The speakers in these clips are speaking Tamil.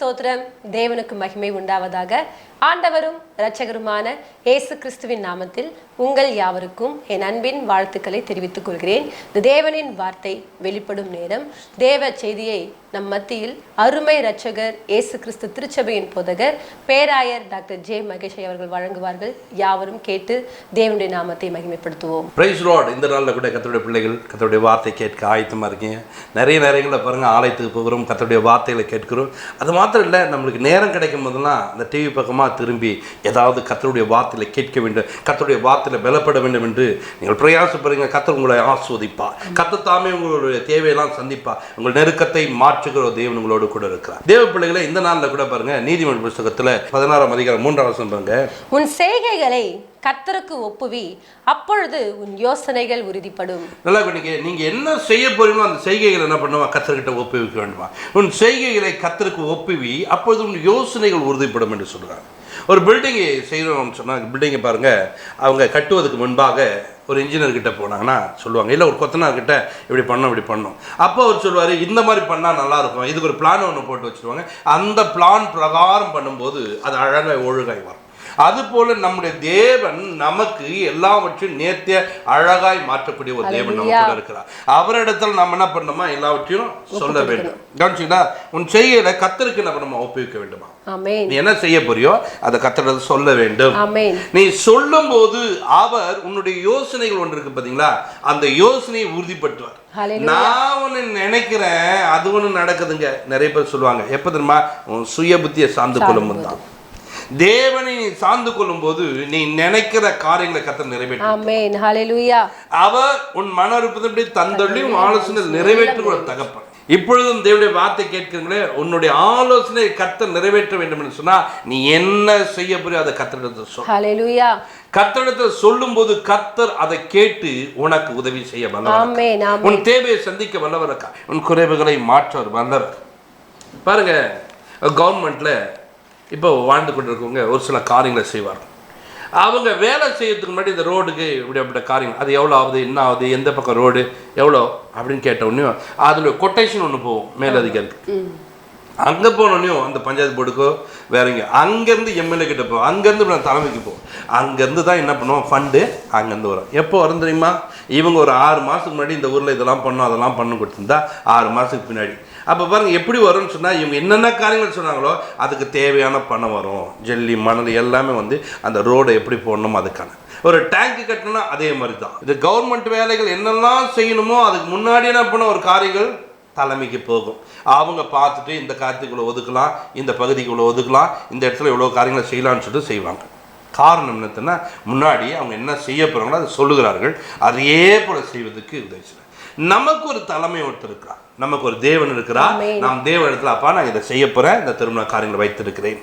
ஸ்தோத்திரம். தேவனுக்கு மகிமை உண்டாவதாக. ஆண்டவரும் இரட்சகருமான இயேசு கிறிஸ்துவின் நாமத்தில் உங்கள் யாவருக்கும் என் அன்பின் வாழ்த்துக்களை தெரிவித்துக் கொள்கிறேன். இந்த தேவனின் வார்த்தை வெளிப்படும் நேரம். தேவ செய்தியை நம் மத்தியில் அருமை இரட்சகர் இயேசு கிறிஸ்து திருச்சபையின் போதகர் பேராயர் டாக்டர் ஜே மகேஷ் அவர்கள் வழங்குவார்கள். யாவரும் கேட்டு தேவனுடைய நாமத்தை மகிமைப்படுத்துவோம். Praise Lord. இந்த நாளில் கூட கர்த்தருடைய பிள்ளைகள் கர்த்தருடைய வார்த்தை கேட்க ஆயத்தமாக இருக்கீங்க. நிறைய நேரங்களில் பாருங்கள், ஆலயத்துக்கு போகிறோம், கர்த்தருடைய வார்த்தைகளை கேட்கிறோம். அது மாத்திரம் இல்லை, நம்மளுக்கு நேரம் கிடைக்கும் போதெல்லாம் அந்த டிவி பக்கமாக திரும்பி ஏதாவது கர்த்தருடைய வார்த்தையில கேட்க வேண்டும், கர்த்தருடைய வார்த்தையில பலப்பட வேண்டும் என்று நீங்கள் பிரயாசப்படுறீங்க. கர்த்தர் உங்களை ஆஸ்வதிப்பார். கர்த்தர் தாமே உங்களுடைய தேவையெல்லாம் சந்திப்பார். உங்கள் நெருக்கத்தை மாற்றுகிற தேவன் உங்களோடு கூட இருக்கிறார். தேவ பிள்ளைகளை இந்த நாளில் கூட பாருங்க, நீதிமொழி புத்தகத்தில் 16ஆம் அதிகாரம் 3ஆம் வசனம் பாருங்க. உன் செய்கைகளை கர்த்தருக்கு ஒப்புவி, அப்பொழுது உன் யோசனைகள் உறுதிப்படும். நல்லா நீங்க என்ன செய்ய போறீங்களோ அந்த செய்கைகளை என்ன பண்ணுவா, கர்த்தர்கிட்ட ஒப்புவிக்க வேண்டுமா. உன் செய்கைகளை கர்த்தருக்கு ஒப்புவி, அப்பொழுது உன் யோசனைகள் உறுதிப்படும் என்று சொல்றாங்க. ஒரு பில்டிங்கை செய்யணும்னு சொன்னாங்க. பில்டிங்கை பாருங்க, அவங்க கட்டுவதற்கு முன்பாக ஒரு இன்ஜினியர்கிட்ட போனாங்கன்னா சொல்லுவாங்க, இல்லை ஒரு கொத்தனார்கிட்ட இப்படி பண்ணோம். அப்போ அவர் சொல்லுவார், இந்த மாதிரி பண்ணால் நல்லாயிருக்கும், இதுக்கு ஒரு பிளான் ஒன்று போட்டு வச்சுருவாங்க. அந்த பிளான் பிரகாரம் பண்ணும்போது அது அழகாய் ஒழுகாய் வரும். அதுபோல நம்முடைய தேவன் நமக்கு எல்லாவற்றையும் நேர்த்திய அழகாய் மாற்றக்கூடிய ஒரு தேவன் நம்ம கூட இருக்கிறார். அவரிடத்தில் நம்ம என்ன பண்ணணுமா, எல்லாவற்றையும் சொல்ல வேண்டும். கவனிச்சீங்களா? உன் செய்யல கர்த்தருக்கு என்ன பண்ணணுமா, ஒப்புவிக்க வேண்டுமா. நீ என்ன செய்ய போறியோ அதை கர்த்தரிடத்தில் சொல்ல வேண்டும். நீ சொல்லும் போது அவர் உன்னுடைய யோசனைகள் ஒன்று இருக்கு பாத்தீங்களா, அந்த யோசனையை உறுதிப்படுத்துவார். நான் ஒன்னு நினைக்கிறேன், அது ஒண்ணு நடக்குதுங்க. நிறைய பேர் சொல்லுவாங்க, எப்ப தெரியுமா, உன் சுய புத்தியை சார்ந்து கொள்ளும் தான். தேவனை நீ சார்ந்து கொள்ளும் போது நீ நினைக்கிற காரியங்களை கர்த்தர் நிறைவேற்றுவார். அவர் உன் மன விருப்பத்தை தந்தொள்ளி உன் ஆலோசனை நிறைவேற்றுகிற தகப்பன். இப்பொழுதும் தேவனுடைய வார்த்தை கேட்கிறீங்களே, உன்னுடைய ஆலோசனை கர்த்தர் நிறைவேற்ற வேண்டும் என்று சொன்னா நீ என்ன செய்ய போறியோ அதை கர்த்தரிடத்தில் சொல். கர்த்தரிடத்தில் சொல்லும் போது கர்த்தர் அதை கேட்டு உனக்கு உதவி செய்ய வல்லவர். உன் தேவையை சந்திக்க வல்லவர். உன் குறைவுகளை மாற்ற வல்லவர். பாருங்க, கவர்மெண்ட்ல இப்போ வாழ்ந்து கொண்டிருக்கவங்க ஒரு சில காரியங்களை செய்வார். அவங்க வேலை செய்யறதுக்கு முன்னாடி இந்த ரோடுக்கு இப்படிப்பட்ட காரியங்கள், அது எவ்வளோ ஆகுது, என்ன ஆகுது, எந்த பக்கம் ரோடு எவ்வளோ அப்படின்னு கேட்ட உடனே அதில் கொட்டேஷன் ஒன்று போகும் மேலதிகாரிக்கு. அங்கே போனோடனையும் அந்த பஞ்சாயத்து போர்டுக்கோ வேற எங்கே, அங்கேருந்து எம்எல்ஏ கிட்ட போவோம், அங்கேருந்து நான் தலைமைக்கு போவோம். அங்கேருந்து தான் என்ன பண்ணுவோம், ஃபண்டு அங்கேருந்து வரும். எப்போ வரும் தெரியுமா, இவங்க ஒரு 6 மாதத்துக்கு முன்னாடி இந்த ஊரில் இதெல்லாம் பண்ணோம் அதெல்லாம் பண்ணு கொடுத்துருந்தா 6 மாதத்துக்கு பின்னாடி. அப்போ பாருங்கள் எப்படி வரும்னு சொன்னால், இவங்க என்னென்ன காரியங்கள் சொன்னாங்களோ அதுக்கு தேவையான பணம் வரும். ஜல்லி மணல் எல்லாமே வந்து அந்த ரோடை எப்படி போடணுமோ அதுக்கான ஒரு டேங்க் கட்டணும்னா அதே மாதிரி தான். இது கவர்மெண்ட் வேலைகள் என்னெல்லாம் செய்யணுமோ அதுக்கு முன்னாடி என்ன பண்ண ஒரு காரியங்கள் தலைமைக்கு போகும். அவங்க பார்த்துட்டு இந்த காரியத்துக்குள்ளே ஒதுக்கலாம், இந்த பகுதிக்குள்ளே ஒதுக்கலாம், இந்த இடத்துல இவ்வளோ காரியங்களை செய்யலான்னு சொல்லிட்டு செய்வாங்க. காரணம் என்னத்துன்னா, முன்னாடி அவங்க என்ன செய்ய போகிறாங்களோ அதை சொல்லுகிறார்கள். அதையே போல செய்வதற்கு உதவி செய்யலாம். நமக்கு ஒரு தலைமை ஒருத்தர் இருக்கிறார், நமக்கு ஒரு தேவன் இருக்கிறார். நாம் தேவ இடத்துல, அப்பா நான் இதை செய்ய போகிறேன், இந்த திருமண காரியங்களை வைத்திருக்கிறேன்,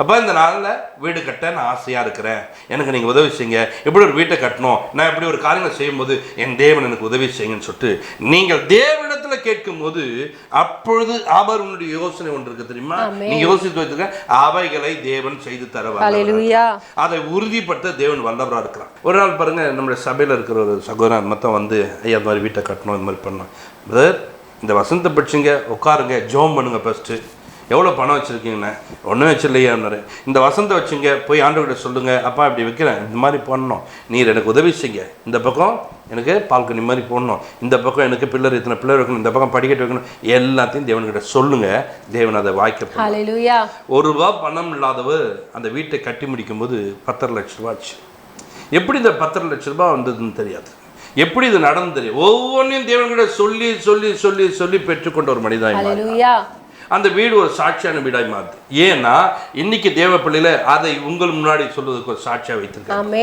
அப்போ இந்த நாளில் வீடு கட்ட நான் ஆசையாக இருக்கிறேன், எனக்கு நீங்கள் உதவி செய்யுங்க, எப்படி ஒரு வீட்டை கட்டணும், நான் எப்படி ஒரு காரியங்களை செய்யும்போது என் தேவன் எனக்கு உதவி செய்யுங்கன்னு சொல்லிட்டு நீங்கள் தேவனிடத்தில் கேட்கும்போது அப்பொழுது அவர் உன்னுடைய யோசனை ஒன்று இருக்கு தெரியுமா, நீங்க யோசித்து வைத்துக்க, அவைகளை தேவன் செய்து தர அதை உறுதிப்படுத்த தேவன் வல்லவராக இருக்கிறார். ஒரு நாள் பாருங்க, நம்மளுடைய சபையில் இருக்கிற ஒரு சகோதரன் மொத்தம் வந்து, ஐயா இந்த மாதிரி வீட்டை கட்டணும், இந்த மாதிரி பண்ணணும் பிரதர், இந்த வசந்த பட்சிங்க உட்காருங்க, ஜோம் பண்ணுங்க, ஃபஸ்ட்டு எவ்வளோ பணம் வச்சுருக்கீங்கண்ணே, ஒன்றும் வச்சிடலையான்னாரு. இந்த வசந்த வச்சுங்க, போய் ஆண்டவர்கிட்ட சொல்லுங்கள், அப்பா இப்படி வைக்கிறேன், இந்த மாதிரி பண்ணணும், நீர் எனக்கு உதவி செய்யுங்க, இந்த பக்கம் எனக்கு பால்கனி மாதிரி போடணும், இந்த பக்கம் எனக்கு பில்லர் இத்தனை பில்லர் வைக்கணும், இந்த பக்கம் படிக்கட்டு வைக்கணும், எல்லாத்தையும் தேவன்கிட்ட சொல்லுங்கள், தேவன் அதை வாய்க்க. ₹1 பணம் இல்லாதவர் அந்த வீட்டை கட்டி முடிக்கும் போது 10.5 லட்சம் ரூபா ஆச்சு. எப்படி இந்த 10.5 லட்சம் ரூபாய் வந்ததுன்னு தெரியாது, எப்படி இது நடந்து தெரியும். ஒவ்வொன்றையும் தேவன்கிட்ட சொல்லி சொல்லி சொல்லி சொல்லி பெற்றுக்கொண்ட ஒரு மனிதன் அந்த வீடு ஒரு சாட்சியான வீடாய் மாறுது. ஏன்னா இன்னைக்கு தேவ பிள்ளையில அதை உங்கள் முன்னாடி சொல்வதற்கு ஒரு சாட்சியா வைத்திருக்காங்க.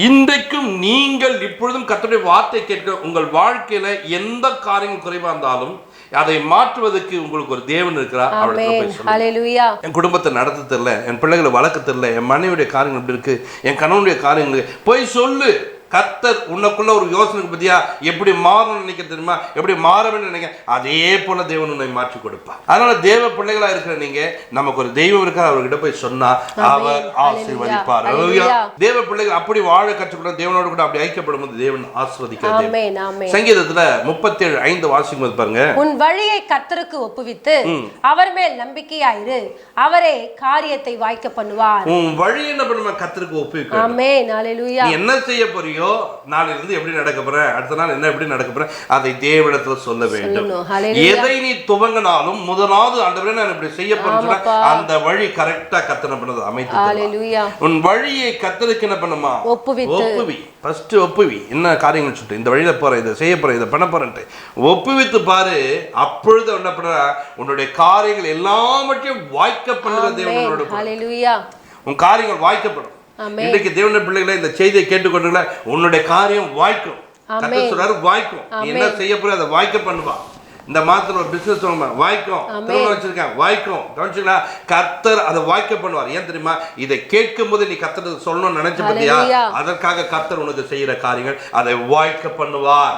இன்றைக்கும் நீங்கள் இப்பொழுதும் கர்த்தருடைய வார்த்தை கேட்க, உங்கள் வாழ்க்கையில எந்த காரியம் குறைவா இருந்தாலும் அதை மாற்றுவதற்கு உங்களுக்கு ஒரு தேவன் இருக்கிறார். என் குடும்பத்தை நடத்த தெரியல, என் பிள்ளைகளை வளர்க்க தெரியல, என் மனைவியுடைய காரியங்கள் எப்படி இருக்கு, என் கணவனுடைய காரியங்கள் போய் சொல்லு. கர்த்தர் உனக்குள்ள ஒரு யோசனைக்கு பத்தியா எப்படி மாறணும்னு நினைக்க தெரியுமா, எப்படி மாற வேண்டும் நினைக்க, அதே போல தேவன் உன்னை மாற்றி கொடுப்பார். அதனால தேவ பிள்ளைகளா இருக்கிற நீங்க, நமக்கு ஒரு தெய்வம் இருக்கார், அவர்கிட்ட போய் சொன்னா அவர் ஆசீர்வதிப்பார். தேவ பிள்ளைகள் அப்படி வாழ கற்றுக்கணும், தேவனோடு கூட அப்படி ஐக்கியப்படும் போது தேவன் ஆசீர்வதிக்கிறார். சங்கீதத்துல 37:5 வாசிக்கும் போது பாருங்க, உன் வழியை கர்த்தருக்கு ஒப்புவித்து அவர் மேல் நம்பிக்கையாயிரு, அவரே காரியத்தை வாய்க்க பண்ணுவார். உன் வழி என்ன பண்ணுமா, கர்த்தருக்கு ஒப்புவிக்க. ஆமென். ஹல்லேலூயா. நீ என்ன செய்ய போறியோ, நாளையில இருந்து எப்படி நடக்க போற, அடுத்த நாள் என்ன எப்படி நடக்க போற, அதை தேவனிடத்துல சொல்ல வேண்டும். எதை நீ துவங்கினாலும் முதலாவது ஆண்டவரே நான் இப்படி செய்ய போறேன்னு அந்த வழி கரெக்டா கர்த்தர் பண்ணது அமைத்து. ஹல்லேலூயா. உன் வழியை கர்த்தருக்கு என்ன பண்ணுமா, ஒப்புவி. ஃபர்ஸ்ட் ஒப்புவி, என்ன காரியங்கள் சொல்லிட்டு இந்த வழியில போற, இதை செய்ய போற, இதை பண்ண போறேன்ட்டு ஒப்புவித்து பாரு. அப்பொழுது என்ன பண்ற, உன்னுடைய காரியங்கள் எல்லாவற்றையும் வாய்க்க பண்ணுகிற தேவனோடு. ஹல்லேலூயா. உன் காரியங்கள் வாய்க்கப்படும். இன்றைக்கு தேவனுடைய பிள்ளைகளை இந்த செய்தியை கேட்டுக்கொண்டுங்களா, உன்னுடைய காரியம் வாய்க்கும். கர்த்தர் சொல்றாரு வாய்க்கும். நீ என்ன செய்ய போற அதை வாய்க்க பண்ணுவா. இந்த மாதத்துல ஒரு பிசினஸ் வாய்க்கும், திருமணம் வச்சிருக்கேன் வாய்க்கும், கவனிச்சுங்களா, கர்த்தர் அதை வாய்க்க பண்ணுவார். ஏன் தெரியுமா, இதை கேட்கும் போது நீ கர்த்தர் சொல்லணும்னு நினைச்ச பத்தியா, அதற்காக கர்த்தர் உனக்கு செய்யற காரியங்கள் அதை வாய்க்க பண்ணுவார்.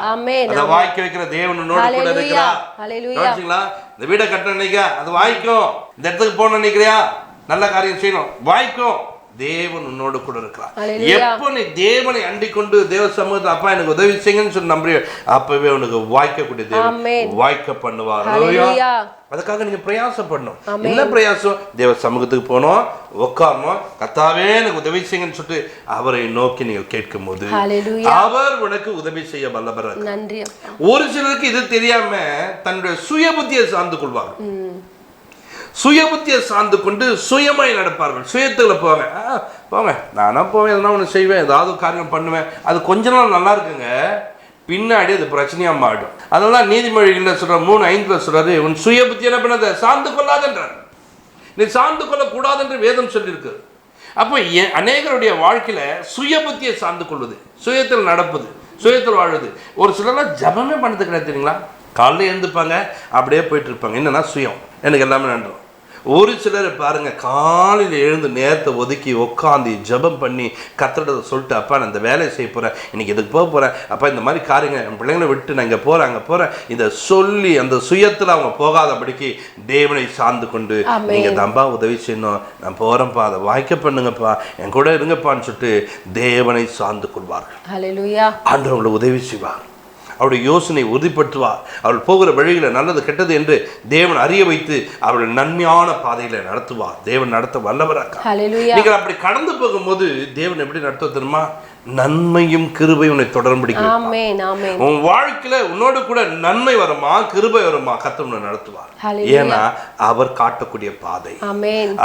அதை வாய்க்க வைக்கிற தேவன் உன்னோட கூட இருக்கிறார். கவனிச்சுங்களா, இந்த வீடை கட்ட நினைக்க அது வாய்க்கும், இந்த இடத்துக்கு போன நினைக்கிறியா, நல்ல காரியம் செய்யணும், வாய்க்கும். தேவன் உன்னோடு கூட இருக்கிறார். எப்போ நீ தேவனை அண்டிக் கொண்டு தேவ சமூகத்தை அப்பா எனக்கு உதவி செய்யுங்கன்னு சொல்லி நம்புறியோ, அப்பவே உனக்கு வாய்க்கக்கூடிய தேவன் வாய்க்க பண்ணுவார். அதுக்காக நீங்க பிரயாசப்படணும். என்ன பிரயாசம், தேவ சமூகத்துக்கு போனோம், உட்காரணும், கர்த்தாவே எனக்கு உதவி செய்யுங்கன்னு சொல்லிட்டு அவரை நோக்கி நீங்கள் கேட்கும் போது அவர் உனக்கு உதவி செய்ய வல்லவர். ஒரு சிலருக்கு இது தெரியாம தன்னுடைய சுய புத்தியை சார்ந்து கொள்வாங்க. சுய புத்தியை சார்ந்து கொண்டு சுயமாய் நடப்பார்கள். சுயத்துல போவாங்க, போங்க நானா போவேன், எதனா ஒன்று செய்வேன், ஏதாவது காரியம் பண்ணுவேன், அது கொஞ்ச நாள் நல்லா இருக்குங்க, பின்னாடி அது பிரச்சனையா மாடும். அதெல்லாம் நீதிமொழிகள் சொல்ற 3:5 சொல்றாரு, உன் சுய புத்தி என்ன பண்ணாத, சார்ந்து கொள்ளாதன்றார். நீ சார்ந்து கொள்ளக்கூடாது என்று வேதம் சொல்லியிருக்கு. அப்போ அநேகருடைய வாழ்க்கையில சுய புத்தியை சார்ந்து கொள்வது, சுயத்தில் நடப்பது, சுயத்தில் வாழ்வது. ஒரு சிலர்லாம் ஜபமே பண்ணது கிடையாது தெரியுங்களா, காலையில் எழுந்துப்பாங்க அப்படியே போயிட்டு இருப்பாங்க, என்னன்னா சுயம், எனக்கு எல்லாமே நன்றும். ஒரு சிலர் பாருங்க, காலையில் எழுந்து நேரத்தை ஒதுக்கி உட்காந்து ஜபம் பண்ணி கர்த்தரிடத்தை சொல்லிட்டு, அப்பா நான் இந்த வேலையை செய்ய போறேன், இன்னைக்கு இதுக்கு போக போறேன், அப்பா இந்த மாதிரி காரியங்கள் என் பிள்ளைங்களை விட்டு நான் இங்கே போறேன் அங்கே போறேன், இதை சொல்லி அந்த சுயத்தில் அவங்க போகாதபடிக்கு தேவனை சார்ந்து கொண்டு, நீங்க தம்பா உதவி செய்யணும், நான் போறேன்ப்பா, அதை வாய்க்க பண்ணுங்கப்பா, என் கூட இருங்கப்பான்னு சொல்லிட்டு தேவனை சார்ந்து கொள்வார்கள். ஆண்டவர் அவங்களை உதவி செய்வார், அவருடைய யோசனை உறுதிப்படுத்துவார். அவர்கள் போகிற வழிகளை நல்லது கெட்டது என்று தேவன் அறிய வைத்து அவர்கள் நன்மையான பாதையில நடத்துவார். தேவன் நடத்த வல்லவராக. நீங்கள் அப்படி கடந்து போகும்போது தேவன் எப்படி நடத்த தெரியுமா, நன்மையும் கிருபையும் உன்னை தொடரும்படி. உன் வாழ்க்கையில உன்னோடு கூட நன்மை வருமா, கிருபை வருமா, கர்த்தர் உன்னை நடத்துவார். ஏன்னா அவர் காட்டக்கூடிய பாதை,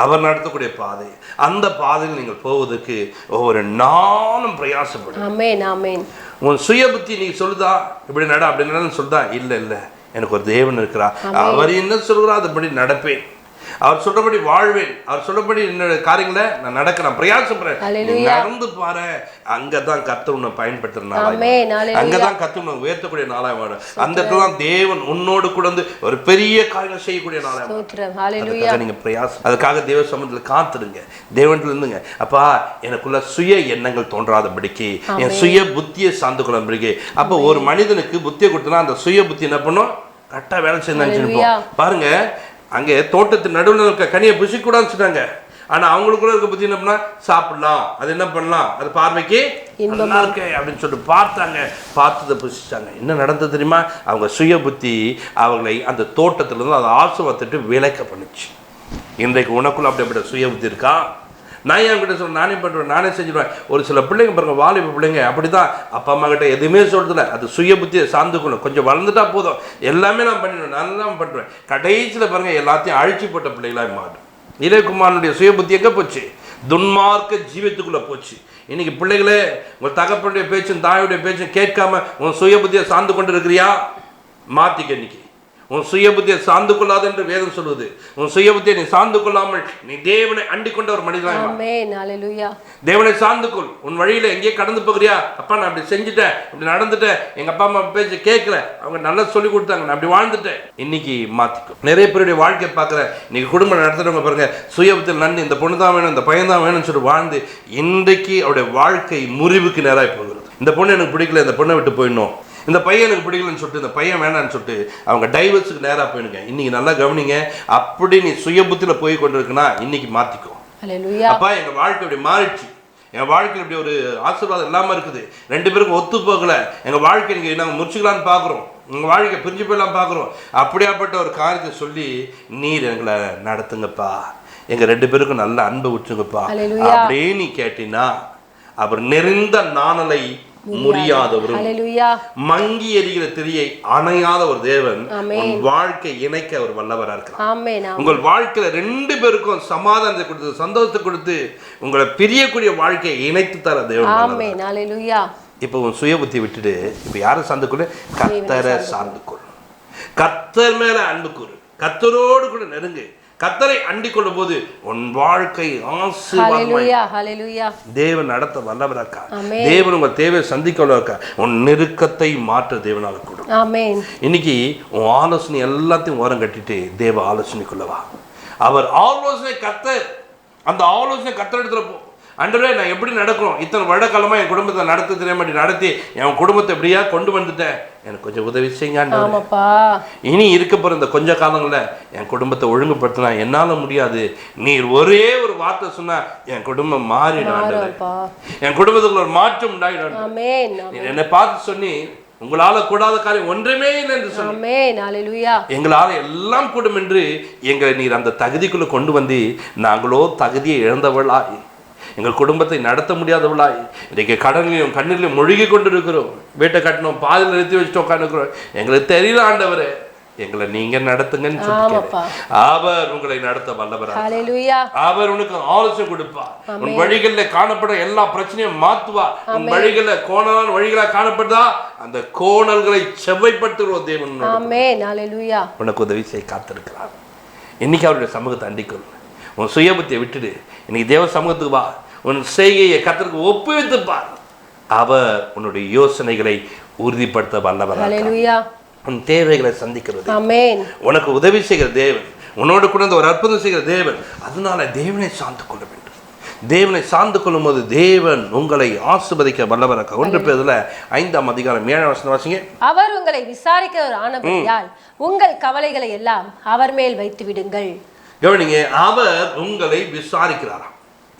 அவர் நடத்தக்கூடிய பாதை, அந்த பாதையில் நீங்கள் போவதற்கு ஒவ்வொரு நாளும் பிரயாசப்படும். உன் சுய புத்தி நீ சொல்லுதா, இப்படி நட அப்படி நடன்னு சொல்லுதா, இல்லை இல்லை எனக்கு ஒரு தேவன் இருக்கிறார், அவர் என்ன சொல்கிறார் அதுபடி நடப்பேன், அவர் சொல்றபடி வாழ்வேன், அவர் சொல்றபடி என்னோட காரியங்களை நான் நடக்க நான் பிரயாசப்படுறேன், நடந்து பாரு, அங்கதான் கர்த்தர் உன்னை பயன்படுத்துற நாளாய், அங்கதான் கர்த்தர் உன்னை உயர்த்தக்கூடிய நாளாய் வாடும். அந்த இடத்துல தான் தேவன் உன்னோடு கூட வந்து ஒரு பெரிய காரியம் செய்யக்கூடிய நாளாய். அதுக்காக நீங்க பிரயாசம், அதுக்காக தேவ சமூகத்தில் காத்துடுங்க, தேவன்ல இருந்துங்க, அப்பா எனக்குள்ள சுய எண்ணங்கள் தோன்றாதபடிக்கு, என் சுய புத்தியை சார்ந்து கொள்ளும்படிக்கு. அப்போ ஒரு மனிதனுக்கு புத்தியை கொடுத்தனா அந்த சுய புத்தி என்ன பண்ணும், கரெக்டா வேலை செஞ்சு பாருங்க. அங்கே தோட்டத்து நடுவில் இருக்க கனியை புசிக்கூடாதுன்னு சொன்னாங்க, ஆனா அவங்களுக்குள்ள இருக்க புத்தி என்ன பண்ணா, சாப்பிடலாம், அது என்ன பண்ணலாம், அது பார்வைக்கு நல்லா இருக்கு அப்படின்னு சொல்லிட்டு பார்த்தாங்க, பார்த்ததை புசிச்சாங்க. என்ன நடந்தது தெரியுமா, அவங்க சுய புத்தி அவங்களை அந்த தோட்டத்துல இருந்து அதை ஆசீர்வாதத்தை விலக்க பண்ணுச்சு. இன்றைக்கு உனக்குள்ள அப்படி சுய புத்தி இருக்கா, நான் என் கிட்ட சொல்ல நானே பண்ணுவேன், நானே செஞ்சுருவேன். ஒரு சில பிள்ளைங்க பாருங்க, வாலிப பிள்ளைங்க அப்படிதான், அப்பா அம்மா கிட்ட எதுவுமே சொல்றதில்ல, அது சுய புத்தியை சார்ந்து கொள்ளும், கொஞ்சம் வளர்ந்துட்டா போதும் எல்லாமே நான் பண்ணிடுவேன், நல்லா பண்ணுவேன். கடைசியில் பாருங்க எல்லாத்தையும் அழிச்சு போட்ட பிள்ளைகளாக மாறும். இளையகுமாரனுடைய சுய புத்தி எங்கே போச்சு, துன்மார்க்க ஜீவத்துக்குள்ள போச்சு. இன்னைக்கு பிள்ளைகளே, உங்கள் தகப்பனுடைய பேச்சும் தாயுடைய பேச்சும் கேட்காம உன் சுய புத்தியை சார்ந்து கொண்டு இருக்கிறியா, மாத்திக்க. இன்னைக்கு உன் சுய புத்தியை சார்ந்து கொள்ளாது என்று வேதம் சொல்லுது. உன் சுய புத்தியை நீ சார்ந்து கொள்ளாமல் நீ தேவனை அண்டிக் கொண்ட ஒரு மனிதனாக, தேவனை சார்ந்து கொள். உன் வழியில எங்கேயே கடந்து போகிறியா, அப்பா நான் அப்படி செஞ்சுட்டேன், இப்படி நடந்துட்டேன், எங்க அப்பா அம்மா பேச்சு கேட்கல, அவங்க நல்லா சொல்லி கொடுத்தாங்க, நான் அப்படி வாழ்ந்துட்டேன். இன்னைக்கு மாத்திக்கும். நிறைய பேருடைய வாழ்க்கையை பார்க்குறேன், இன்னைக்கு குடும்பம் நடத்துறவங்க பாருங்க, சுய புத்தியில் நன்றி, இந்த பொண்ணு தான் வேணும், இந்த பையன் தான் வேணும்னு சொல்லி வாழ்ந்து இன்றைக்கு அவருடைய வாழ்க்கை முறிவுக்கு நேராக போகிறது. இந்த பொண்ணு எனக்கு பிடிக்கல, இந்த பொண்ணை விட்டு போயிடணும், இந்த பையன் எனக்கு பிடிக்கலன்னு சொல்லிட்டு இந்த பையன் வேணான்னு சொல்லிட்டு அவங்க டைவர்ஸுக்கு நேராக போயிடுங்க. இன்னைக்கு நல்லா கவனிங்க, அப்படி நீ சுய புத்தியில் போய் கொண்டு இருக்குன்னா இன்னைக்கு மாற்றிக்கோ. அப்பா எங்கள் வாழ்க்கை இப்படி மாறிடுச்சு, என் வாழ்க்கையில் இப்படி ஒரு ஆசீர்வாதம் இல்லாமல் இருக்குது, 2 பேருக்கும் ஒத்து போகலை, எங்கள் வாழ்க்கை நீங்கள் நாங்கள் முடிச்சுக்கலான்னு பார்க்குறோம், உங்கள் வாழ்க்கை பிரிஞ்சு போயிடலாம் பார்க்குறோம், அப்படியாப்பட்ட ஒரு காரியத்தை சொல்லி நீர் எங்களை நடத்துங்கப்பா, எங்கள் 2 பேருக்கும் நல்ல அன்பை விட்டுங்கப்பா அப்படியே நீ கேட்டீங்கன்னா அவர் நெறிந்த நாணலை முறியாதவரும் மங்கி எரிகிற திரியை அணையாத ஒரு தேவன் உன் வாழ்க்கை இணைக்க அவர் வல்லவரா இருக்கிறார். உங்கள் வாழ்க்கையில 2 பேருக்கும் சமாதானத்தை கொடுத்து சந்தோஷத்தை கொடுத்து உங்களை பிரியக்கூடிய வாழ்க்கையை இணைத்து தர தேவன். இப்ப உன் சுய புத்தி விட்டுட்டு இப்ப யாரை சார்ந்து கொள்ளு? கர்த்தரை சார்ந்து கொள். கர்த்தர் மேல அன்பு கூறு, கர்த்தரோடு கூட நெருங்கு. கர்த்தரை அண்டிக் கொள்ளும் போது உன் வாழ்க்கை தேவன் நடத்த வல்லவராக்கா. தேவன் உங்க தேவையை சந்திக்க உன் நெருக்கத்தை மாற்ற தேவனால கூட. இன்னைக்கு உன் ஆலோசனை எல்லாத்தையும் ஓரம் கட்டிட்டு தேவ ஆலோசனைக்குள்ளவா. அவர் ஆலோசனை கர்த்தர், அந்த ஆலோசனை கர்த்தர் இடத்துல போ. அன்றே நான் எப்படி நடக்கணும், இத்தனை வருடகாலமாக என் குடும்பத்தை நடத்த தெரியாம நடத்தி என் குடும்பத்தை எப்படியா கொண்டு வந்துட்டேன், எனக்கு கொஞ்சம் உதவி செய்யுங்க. இனி இருக்க போகிற இந்த கொஞ்ச காலங்களில் என் குடும்பத்தை ஒழுங்குபடுத்தினா என்னால் முடியாது, நீர் ஒரே ஒரு வார்த்தை சொன்னா என் குடும்பம் மாறிடும், என் குடும்பத்துக்குள்ள ஒரு மாற்றம் உண்டாயிடும். என்னை பார்த்து சொன்னி உங்களால கூடாத காரியம் ஒன்றுமே இல்லை என்று சொன்னீங்க. எங்களால எல்லாம் கூடும் என்று எங்களை நீர் அந்த தகுதிக்குள்ள கொண்டு வந்து நாங்களோ தகுதியை இழந்தவளாய் எங்கள் குடும்பத்தை நடத்த முடியாதவளாய் இன்றைக்கு கடனிலையும் கண்ணிலையும் மூழ்கி கொண்டிருக்கிறோம். வீட்டை கட்டணும், பாதியில் நிறுத்தி வச்சுட்டு உட்காந்துக்கிறோம். எங்களுக்கு தெரியல ஆண்டவரே, எங்களை நீங்க நடத்துங்கன்னு சொல்லிட்டு அவர் உங்களை நடத்த வல்லவராக. அவர் உனக்கு ஆலோசனை கொடுப்பார். உன் வழிகளில் காணப்பட எல்லா பிரச்சனையும் மாத்துவார். உன் வழிகளில் கோணலான வழிகளா காணப்படுதா அந்த கோணல்களை செவ்வைப்படுத்துகிற தேவன் உனக்கு உதவி செய்ய காத்திருக்கிறார். இன்னைக்கு அவருடைய சமூகத்தை அண்டிக்கொள். உன் சுயபுத்தியை விட்டுடு, இன்னைக்கு தேவ சமூகத்துக்கு வா, உன் செய்கையை கர்த்தருக்கு ஒப்புவித்துப்பார். அவர் உன்னுடைய யோசனைகளை உறுதிப்படுத்த வல்லவராக, உன் தேவைகளை சந்திக்கிறது, உனக்கு உதவி செய்கிற தேவன், உன்னோடு கூட ஒரு அற்புதம் செய்கிற தேவன். அதனால தேவனை சார்ந்து கொள்ள வேண்டும். தேவனை சார்ந்து கொள்ளும் போது தேவன் உங்களை ஆசீர்வதிக்க வல்லவராக. 1 பேதுரு 5ஆம் அதிகாரம் 7ஆம் வசனம் வாசிங்க. அவர் உங்களை விசாரிக்கிறவர் ஆனபடியால் உங்கள் கவலைகளை எல்லாம் அவர் மேல் வைத்து விடுங்கள். கவனிங்க, அவர் உங்களை விசாரிக்கிறாராம்.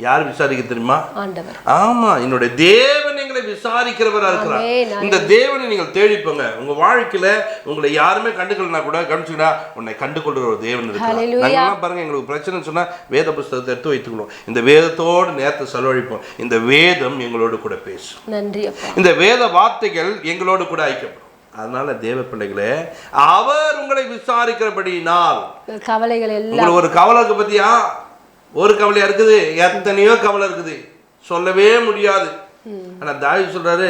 யார் விசாரிக்க தெரியுமா? ஆண்டவர். ஆமா, என்னுடைய தேவன் எங்களை விசாரிக்கிறவரா இருக்கிறார். இந்த தேவனை நீங்கள் தேடிப்போங்க. உங்க வாழ்க்கையில உங்களை யாருமே கண்டுக்கலனா கூட கவனிச்சுக்கிட்டா உன்னை கண்டுகொள்ற ஒரு தேவன் இருக்கிறார். பாருங்க, எங்களுக்கு பிரச்சனை சொன்னா வேத புஸ்தகத்தை எடுத்து வைத்துக்கணும். இந்த வேதத்தோடு நேரத்தை செலவழிப்போம். இந்த வேதம் எங்களோடு கூட பேசும். நன்றி. இந்த வேத வார்த்தைகள் எங்களோடு கூட ஐக்கியப்படும். அதனால தேவ பிள்ளைகளே, அவர் உங்களை விசாரிக்கிறபடினால் கவலைகள் எல்லாம், ஒரு கவலை இருக்கு பத்தியா, ஒரு கவலையா இருக்குது, எத்தனையோ கவலை இருக்குது, சொல்லவே முடியாது. ஆனா தாவீது சொல்றாரு,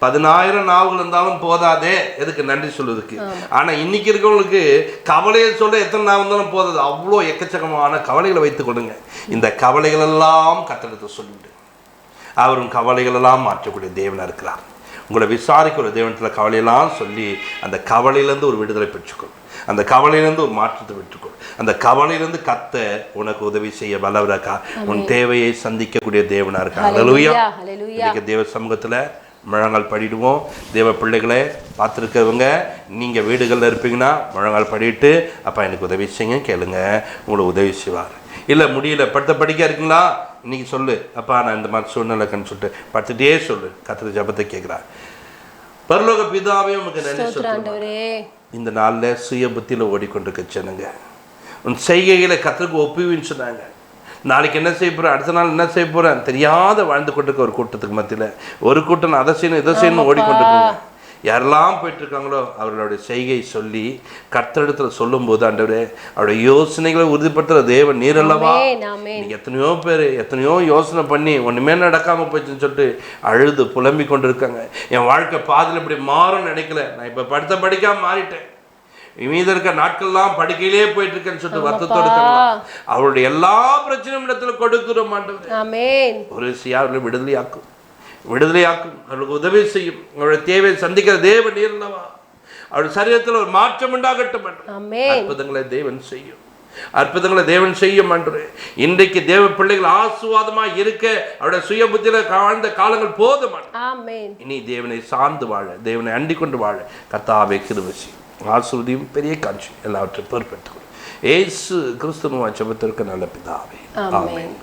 10,000 நாவுகள் இருந்தாலும் போதாதே எதுக்கு நன்றி சொல்றதுக்கு. ஆனா இன்னைக்கு இருக்கவங்களுக்கு கவலையை சொல்ற எத்தனை நாவு இருந்தாலும் போதாது, அவ்வளோ எக்கச்சக்கமான கவலைகளை வைத்துக் கொள்ளுங்க. இந்த கவலைகள் எல்லாம் கர்த்தரிடத்தில் சொல்லிவிடு. அவரும் கவலைகள் எல்லாம் மாற்றக்கூடிய தேவனா இருக்கிறார். உங்களை விசாரிக்கிற தேவனத்தில் கவலையெல்லாம் சொல்லி அந்த கவலையிலேருந்து ஒரு விடுதலை பெற்றுக்கொள், அந்த கவலையிலேருந்து ஒரு மாற்றத்தை பெற்றுக்கொள். அந்த கவலையிலேருந்து கத்த உனக்கு உதவி செய்ய வல்லவராக்கா, உன் தேவையை சந்திக்கக்கூடிய தேவனா இருக்கா. ஹல்லேலூயா. இன்னைக்கு தேவ சமூகத்தில் முழங்கால் படிடுவோம். தேவ பிள்ளைகளை பார்த்துருக்கிறவங்க நீங்கள் வீடுகளில் இருப்பீங்கன்னா முழங்கால் படிட்டு அப்பா எனக்கு உதவி செய்யுங்க கேளுங்க, உங்களை உதவி செய்வார். இல்லை முடியல, படிக்க இருக்குங்களா, இன்னைக்கு சொல்லு, அப்பா நான் இந்த மாதிரி சூழ்நிலைக்குன்னு சொல்லிட்டு படுத்துட்டே சொல்லு. கர்த்தர் ஜெபத்தை கேட்குறார். பரலோக பிதாவே உனக்கு நன்றி சொல்றேன். இந்த நாளில் சுய புத்தியில் ஓடிக்கொண்டிருக்க ஜனங்க உன் செய்கைகளை கர்த்தருக்கு ஒப்புவின்னு சொன்னாங்க. நாளைக்கு என்ன செய்ய போகிறேன், அடுத்த நாள் என்ன செய்ய போகிறேன் தெரியாத வாழ்ந்து கொண்டிருக்க ஒரு கூட்டத்துக்கு மத்தியில் ஒரு கூட்டம் அதை செய்யணும் இதை செய்யணும் ஓடிக்கொண்டிருக்காங்க. யாரெல்லாம் போயிட்டு இருக்காங்களோ அவர்களுடைய செய்கை சொல்லி கர்த்தரிடத்துல சொல்லும் போது ஆண்டவரே அவருடைய யோசனைகளை உறுதிப்படுத்துகிற தேவன் நீர் அல்லவா. எத்தனையோ பேர் எத்தனையோ யோசனை பண்ணி ஒன்றுமே நடக்காமல் போச்சுன்னு சொல்லிட்டு அழுது புலம்பி கொண்டு இருக்காங்க. என் வாழ்க்கை பாதியில் இப்படி மாறும்னு நினைக்கல, நான் இப்போ படிக்காம மாறிட்டேன், மீத இருக்க நாட்கள்லாம் படுக்கையிலே போயிட்டு இருக்கேன்னு சொல்லிட்டு வருத்தத்தோடு இருக்காங்க. அவருடைய எல்லா பிரச்சனையும் இடத்துல கொடுக்கிறோம் ஆண்டவரே. ஒரு அவர்களை விடுதலையாக்கும், அவர்களுக்கு உதவி செய்யும், அவருடைய தேவையை சந்திக்கிற தேவன் நீர் அல்லவா. அவருடைய சரீரத்தில் ஒரு மாற்றம் உண்டாகட்டும், அற்புதங்களை தேவன் செய்யும். இந்த நாளில் சுய புத்தியில் ஓடிக்கொண்டிருக்க ஜனங்க உன் செய்கைகளை கர்த்தருக்கு ஒப்புவின்னு சொன்னாங்க. நாளைக்கு என்ன செய்ய போறேன், அடுத்த நாள் என்ன செய்ய போறேன் தெரியாத வாழ்ந்து கொண்டிருக்க ஒரு கூட்டத்துக்கு மத்தியில் ஒரு கூட்டம் நான் அதை செய்யணும் இதை செய்யணும் ஓடிக்கொண்டிருக்காங்க. யாரெல்லாம் போயிட்டு இருக்காங்களோ அவருடைய யோசனைகளை உறுதிப்படுத்துகிற தேவன் நீர் அல்லவா. அவருடைய செய்கை சொல்லி கர்த்தரிடத்துல சொல்லும் போது ஆண்டவரே அவருடைய எல்லா பிரச்சனையும் இடத்துல கொடுக்கிறோம் ஆண்டவரே. ஒரு அவர்கள் வாழ்க்கையில விடுதலையாக்கும், விடுதலையாக்கும், அவருடைய தேவையை சந்திக்கிற தேவன் நீர் அல்லவா. அற்புதங்களை தேவன் செய்ய மாட்டேன். இன்றைக்கு தேவ பிள்ளைகள் ஆசீர்வாதமா இருக்க அவருடைய சுய புத்தியில வாழ்ந்த காலங்கள் போதும். ஆமென். இனி தேவனை சார்ந்து வாழ, தேவனை அண்டிக் கொண்டு வாழ கர்த்தாவே கிருபை செய்யும். ஆசீர்வதியும் பெரிய காட்சி எல்லாவற்றையும் பொறுப்பெடுத்துக் கொள்ளும். இயேசு கிறிஸ்துவின் ஜெபத்திற்கு நல்ல பிதாவே. ஆமென்.